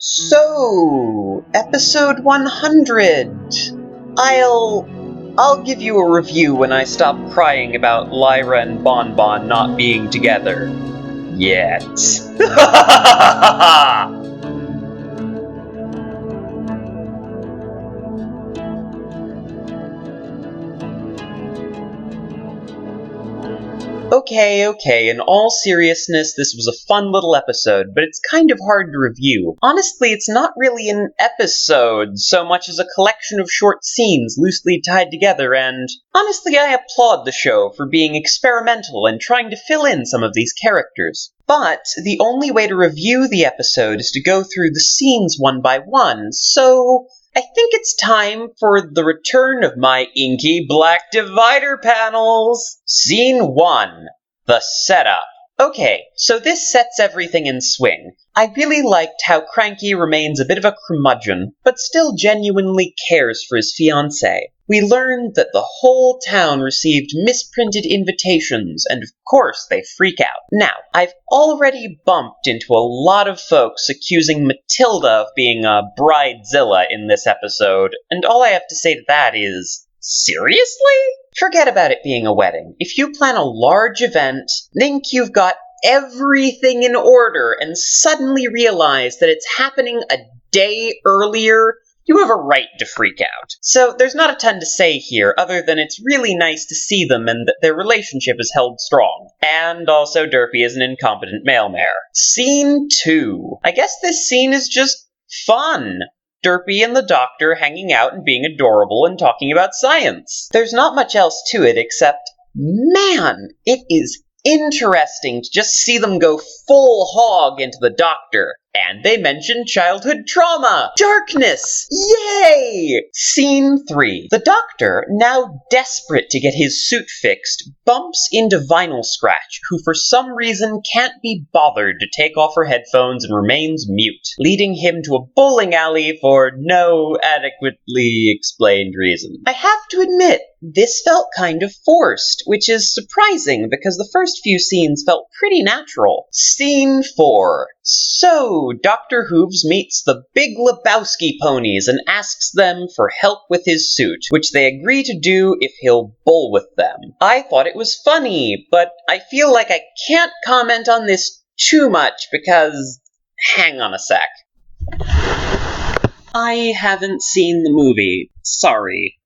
So, episode 100. I'll give you a review when I stop crying about Lyra and Bon Bon not being together. Yet. Okay, in all seriousness, this was a fun little episode, but it's kind of hard to review. Honestly, it's not really an episode so much as a collection of short scenes loosely tied together, and honestly, I applaud the show for being experimental and trying to fill in some of these characters. But the only way to review the episode is to go through the scenes one by one, so I think it's time for the return of my inky black divider panels! Scene 1. The setup. Okay, so this sets everything in swing. I really liked how Cranky remains a bit of a curmudgeon, but still genuinely cares for his fiancée. We learned that the whole town received misprinted invitations, and of course they freak out. Now, I've already bumped into a lot of folks accusing Matilda of being a bridezilla in this episode, and all I have to say to that is, seriously? Forget about it being a wedding. If you plan a large event, think you've got everything in order, and suddenly realize that it's happening a day earlier, you have a right to freak out. So there's not a ton to say here, other than it's really nice to see them and that their relationship is held strong. And also Derpy is an incompetent male mare. Scene 2. I guess this scene is just fun. Derpy and the doctor hanging out and being adorable and talking about science. There's not much else to it except, man, it is interesting to just see them go full hog into the doctor. And they mention childhood trauma! Darkness! Yay! Scene 3. The doctor, now desperate to get his suit fixed, bumps into Vinyl Scratch, who for some reason can't be bothered to take off her headphones and remains mute, leading him to a bowling alley for no adequately explained reason. I have to admit, this felt kind of forced, which is surprising because the first few scenes felt pretty natural. Scene 4. So, Dr. Hooves meets the Big Lebowski ponies and asks them for help with his suit, which they agree to do if he'll bowl with them. I thought it was funny, but I feel like I can't comment on this too much because... hang on a sec. I haven't seen the movie. Sorry.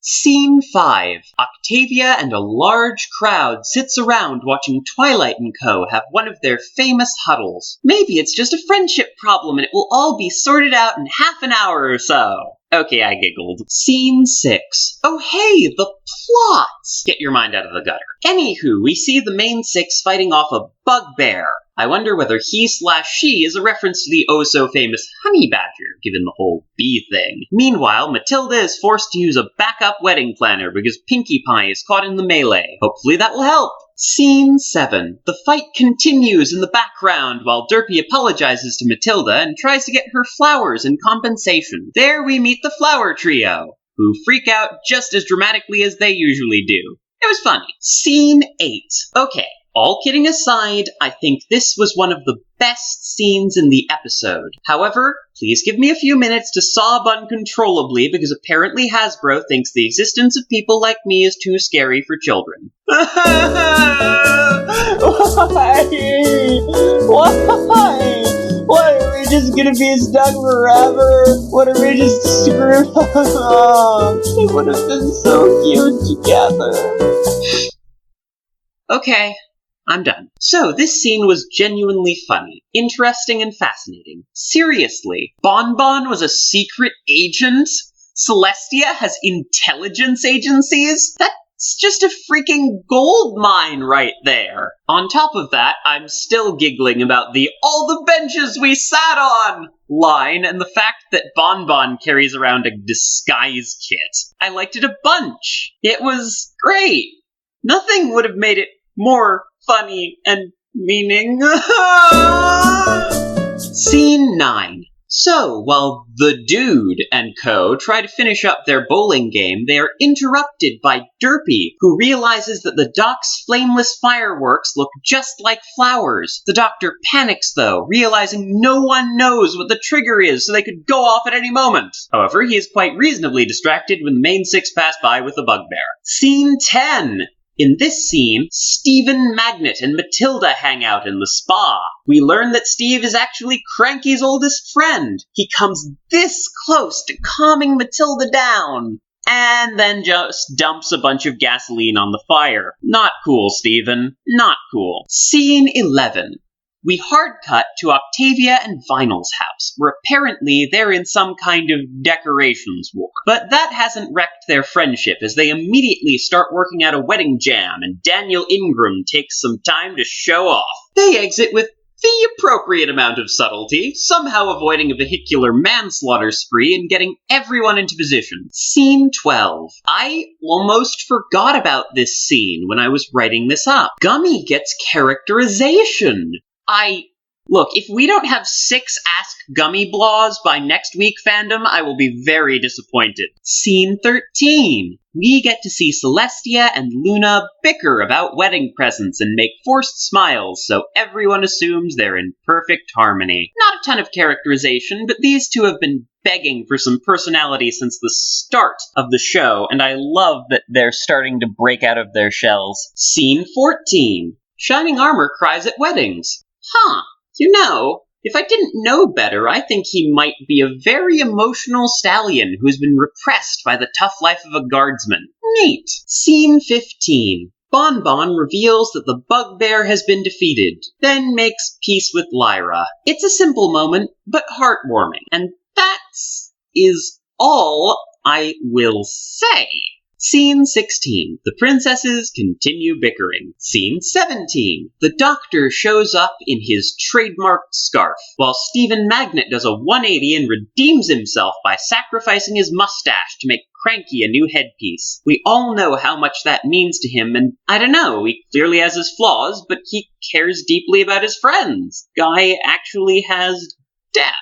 Scene 5. Octavia and a large crowd sits around watching Twilight & Co. have one of their famous huddles. Maybe it's just a friendship problem and it will all be sorted out in half an hour or so. Okay, I giggled. Scene 6. Oh hey, the plots! Get your mind out of the gutter. Anywho, we see the main six fighting off a bugbear. I wonder whether he/she is a reference to the oh-so-famous honey badger, given the whole bee thing. Meanwhile, Matilda is forced to use a backup wedding planner because Pinkie Pie is caught in the melee. Hopefully that will help. Scene 7. The fight continues in the background while Derpy apologizes to Matilda and tries to get her flowers in compensation. There we meet the flower trio, who freak out just as dramatically as they usually do. It was funny. Scene 8. Okay. All kidding aside, I think this was one of the best scenes in the episode. However, please give me a few minutes to sob uncontrollably because apparently Hasbro thinks the existence of people like me is too scary for children. Why? What, are we just gonna be stuck forever? What, are we just screwed up? They would have been so cute together. Okay. I'm done. So, this scene was genuinely funny, interesting, and fascinating. Seriously, Bon Bon was a secret agent? Celestia has intelligence agencies? That's just a freaking gold mine right there. On top of that, I'm still giggling about the all the benches we sat on line and the fact that Bon Bon carries around a disguise kit. I liked it a bunch. It was great. Nothing would have made it more funny and meaning. Scene 9. So, while the Dude and co. try to finish up their bowling game, they are interrupted by Derpy, who realizes that the dock's flameless fireworks look just like flowers. The Doctor panics, though, realizing no one knows what the trigger is, so they could go off at any moment. However, he is quite reasonably distracted when the main six pass by with the bugbear. Scene 10! In this scene, Stephen Magnet and Matilda hang out in the spa. We learn that Steve is actually Cranky's oldest friend. He comes this close to calming Matilda down, and then just dumps a bunch of gasoline on the fire. Not cool, Stephen. Not cool. Scene 11. We hard cut to Octavia and Vinyl's house, where apparently they're in some kind of decorations war. But that hasn't wrecked their friendship, as they immediately start working out a wedding jam, and Daniel Ingram takes some time to show off. They exit with the appropriate amount of subtlety, somehow avoiding a vehicular manslaughter spree and getting everyone into position. Scene 12. I almost forgot about this scene when I was writing this up. Gummy gets characterization. Look, if we don't have 6 Ask Gummy Blaws by next week, fandom, I will be very disappointed. Scene 13. We get to see Celestia and Luna bicker about wedding presents and make forced smiles, so everyone assumes they're in perfect harmony. Not a ton of characterization, but these two have been begging for some personality since the start of the show, and I love that they're starting to break out of their shells. Scene 14. Shining Armor cries at weddings. You know, if I didn't know better, I think he might be a very emotional stallion who's been repressed by the tough life of a guardsman. Neat. Scene 15. Bon Bon reveals that the bugbear has been defeated, then makes peace with Lyra. It's a simple moment, but heartwarming, and that is all I will say. Scene 16. The princesses continue bickering. Scene 17. The Doctor shows up in his trademarked scarf, while Stephen Magnet does a 180 and redeems himself by sacrificing his mustache to make Cranky a new headpiece. We all know how much that means to him, and I don't know, he clearly has his flaws, but he cares deeply about his friends. Guy actually has depth.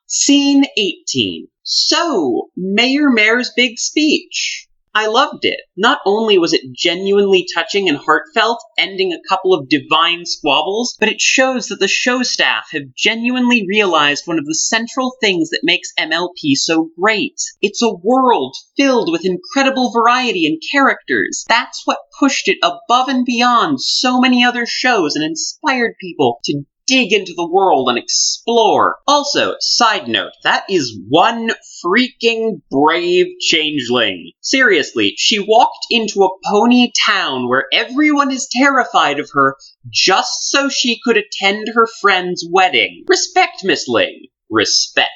Scene 18. So, Mayor Mayor's big speech. I loved it. Not only was it genuinely touching and heartfelt, ending a couple of divine squabbles, but it shows that the show staff have genuinely realized one of the central things that makes MLP so great. It's a world filled with incredible variety and characters. That's what pushed it above and beyond so many other shows and inspired people to dig into the world and explore. Also, side note, that is one freaking brave changeling. Seriously, she walked into a pony town where everyone is terrified of her just so she could attend her friend's wedding. Respect, Miss Ling. Respect.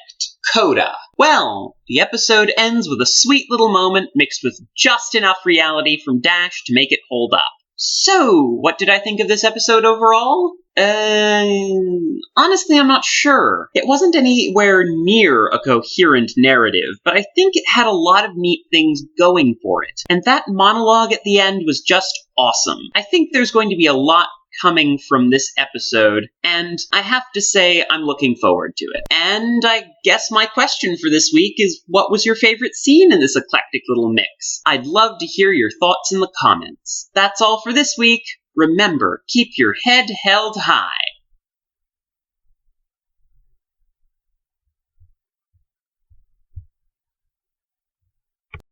Coda. Well, the episode ends with a sweet little moment mixed with just enough reality from Dash to make it hold up. So, what did I think of this episode overall? Honestly, I'm not sure. It wasn't anywhere near a coherent narrative, but I think it had a lot of neat things going for it. And that monologue at the end was just awesome. I think there's going to be a lot coming from this episode, and I have to say I'm looking forward to it. And I guess my question for this week is, what was your favorite scene in this eclectic little mix? I'd love to hear your thoughts in the comments. That's all for this week. Remember, keep your head held high.